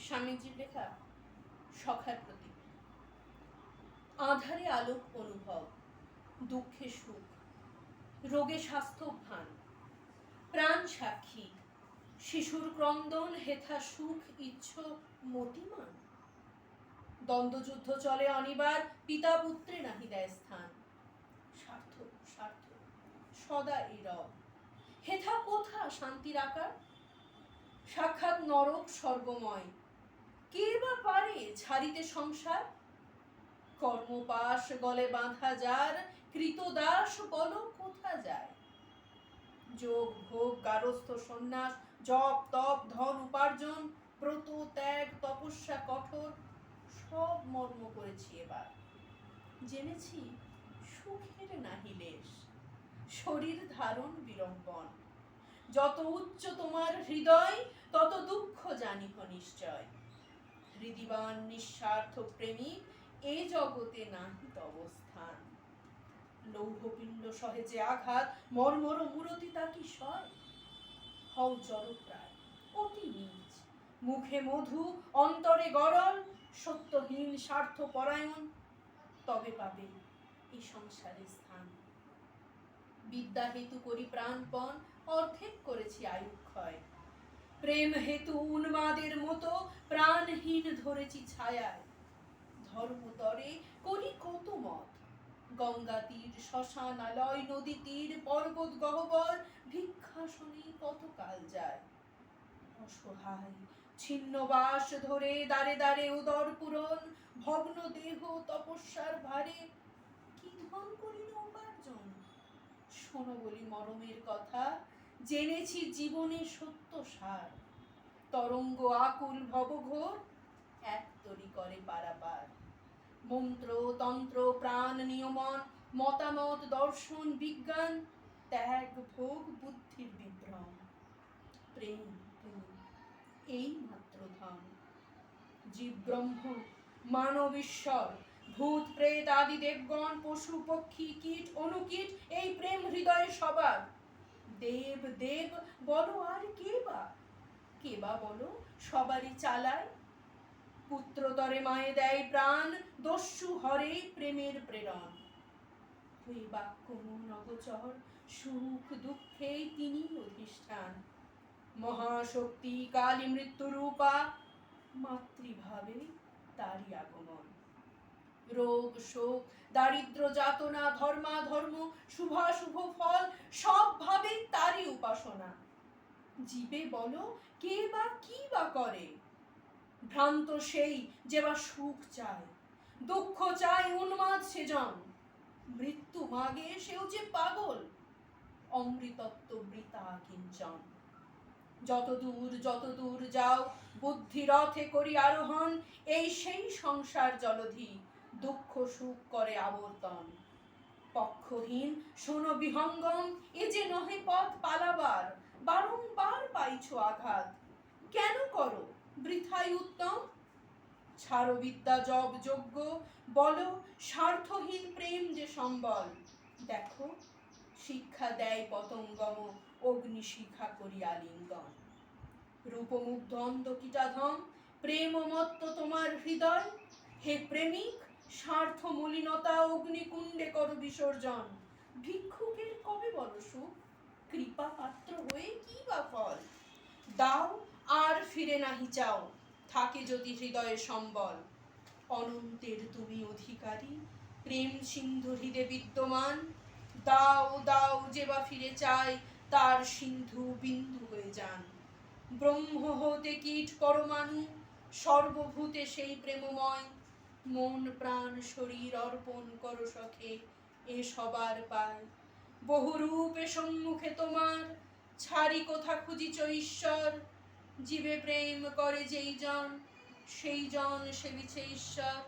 স্বামীজির লেখা সখার প্রতি। আঁধারে আলোক অনুভব, দুঃখে সুখ, রোগে স্বাস্থ্যভান, প্রাণ সাক্ষী, শিশুর ক্রন্দন হেথা সুখ ইচ্ছ মতিমান। দ্বন্দ্বযুদ্ধ চলে অনিবার, পিতা পুত্রে নাহি দেয় স্থান। স্বার্থ স্বার্থ সদা নীরব, হেথা কোথা শান্তির আকার। সাক্ষাৎ নরক স্বর্গময়, কে বা পারে ছাড়িতে সংসার। কর্মপাশ গলে বাঁধা যার, কৃতদাস বল কোথা যায়। যোগ ভোগ গারস্থ সন্ন্যাস, জপ তপ ধন উপার্জন, ব্রত ত্যাগ তপস্যা কঠোর, সব মর্ম করেছি এবার। জেনেছি সুখের নাহি লেশ, শরীর ধারণ বিড়ম্বন। যত উচ্চ তোমার হৃদয়, তত দুঃখ জানিহ নিশ্চয়। হৃদিবান নিঃস্বার্থ প্রেমিক, এ জগতে নাহি তব স্থান। লৌহপিণ্ড সহে যে আঘাত, মর্মর মূরতি তা কি সয়। হও জড়প্রায় অতি নীচ, মুখে মধু অন্তরে গরল, সত্যহীন স্বার্থ পরায়ণ, তবে পাবে এই সংসারে স্থান। বিদ্যা হেতু করি প্রাণপণ, অর্ধেক করেছি আয়ুক্ষয়। প্রেম হেতু উন্মাদের মতো, প্রাণহীন ধরেছি ছায়ায়। ধর্মতরে করি কত মত, গঙ্গা তীর শ্মশানালয় নদী তীর পর্বত গহ্বর, ভিক্ষাসনে কত কাল যায়। অসহায় ছিন্ন বাস ধরে দ্বারে দ্বারে উদর পূরণ, ভগ্ন দেহ তপস্যার ভারে, কি ধন করিল উপার্জন। শোনো বলি মরমের কথা, জেনেছি জীবনে সত্য সার। তরঙ্গ আকুল ভবঘোর, এক তরি করে পারাপার। মন্ত্র তন্ত্র প্রাণ নিয়মন, মতামত দর্শন বিজ্ঞান, ত্যাগ ভোগ বুদ্ধির বিভ্রম। প্রেম প্রেম এই মাত্র ধন। জীব ব্রহ্ম মানব ঈশ্বর, ভূত প্রেত আদি দেবগণ, পশু পক্ষী কীট অনুকীট, এই প্রেম হৃদয়ে সবার। দেব দেব বলো আর কে বা বলো সবারই চালায়। পুত্রতরে মায়ে দেয় প্রাণ, দস্যু হরে প্রেমের প্রেরণ। ওই বাক্য মন অগোচর, সুখ দুঃখে তিনি অধিষ্ঠান। মহাশক্তি কালী মৃত্যু রূপা, মাতৃভাবে তারই আগমন। রোগ শোক দারিদ্র যাতনা ধর্মাধর্ম শুভাশুভ ফল, সব ভাবে তারই উপাসনা। জীবে বলো কে বা কি বা করে, ভ্রান্ত সেই যে বা সুখ চায়, দুঃখ চায় উন্মাদ সেজন। মৃত্যু মাগে সেও যে পাগল, অমৃতত্ব বৃতা কিঞ্চন। যত দূর যাও বুদ্ধি রথে করি আরোহণ, এই সেই সংসার জলধি, দুঃখ সুখ করে আবর্তন। পক্ষহীন শোনো বিহঙ্গম, এ যে নহে পথ পালাবার, বারংবার পাইছো আঘাত। কেন করো বৃথাই উত্তম। ছাড়ো বিদ্যা জব যজ্ঞ, বলো স্বার্থহীন প্রেম যে সম্বল। দেখো শিক্ষা দেয় পতঙ্গম, অগ্নিশিখা করি আলিঙ্গন। রূপমুগ্ধ অন্ধ কীটাধম, প্রেমমত্ত তোমার হৃদয়। হে প্রেমিক স্বার্থ মলিনতা অগ্নিকুণ্ডে করো বিসর্জন। ভিক্ষুকের কবে বলো সুখ, কৃপা পাত্র হয়ে কি বা ফল। দাও আর ফিরে নাহি চাও, থাকে যদি হৃদয়ে সম্বল। অনন্তের তুমি অধিকারী, প্রেম সিন্ধু হৃদে বিদ্যমান। দাও দাও যে বা ফিরে চায়, তার সিন্ধু বিন্দু হয়ে যান। ব্রহ্ম হতে কীট পরমাণু, সর্বভূতে সেই প্রেমময়। মন প্রাণ শরীর অর্পণ করো সখে, এ সবার পায়। বহুরূপে সম্মুখে তোমার, ছাড়ি কোথা খুঁজিছ ঈশ্বর। জীবে প্রেম করে যেই জন, সেই জন সেবিছে ঈশ্বর।